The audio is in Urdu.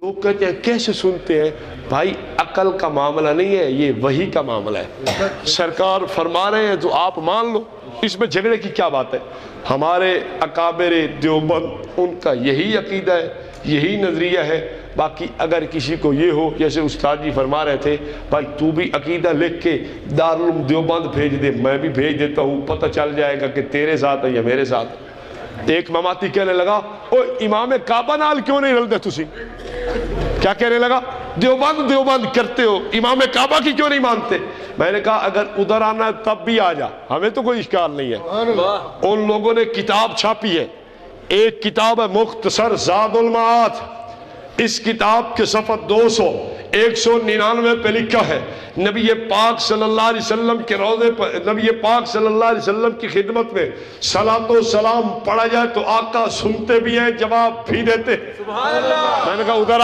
لوگ کہتے ہیں کیسے سنتے ہیں؟ بھائی عقل کا معاملہ نہیں ہے، یہ وحی کا معاملہ ہے۔ سرکار فرما رہے ہیں تو آپ مان لو، اس میں جھگڑے کی کیا بات ہے؟ ہمارے اکابر دیوبند ان کا یہی عقیدہ ہے، یہی نظریہ ہے۔ باقی اگر کسی کو یہ ہو، جیسے استاد جی فرما رہے تھے، بھائی تو بھی عقیدہ لکھ کے دارالعلوم دیوبند بھیج دے، میں بھی بھیج دیتا ہوں، پتہ چل جائے گا کہ تیرے ساتھ ہے یا میرے ساتھ۔ ایک مماتی کہنے لگا، او امام کعبہ نال کیوں نہیں رلتے تسی؟ کیا کہنے لگا؟ دیوبند دیوبند کرتے ہو، امام کعبہ کی کیوں نہیں مانتے؟ میں نے کہا اگر ادھر آنا ہے تب بھی آ جا، ہمیں تو کوئی اشکال نہیں ہے۔ ان لوگوں نے کتاب چھاپی ہے، ایک کتاب ہے مختصر زاد المعاد، اس کتاب کے صفحہ 199 پہ لکھا ہے، نبی پاک صلی اللہ علیہ وسلم کے روضے پر، نبی پاک صلی اللہ علیہ وسلم کی خدمت میں صلاۃ و سلام پڑھا جائے تو آقا سنتے بھی ہیں، جواب بھی دیتے ہیں۔ میں نے کہا ادھر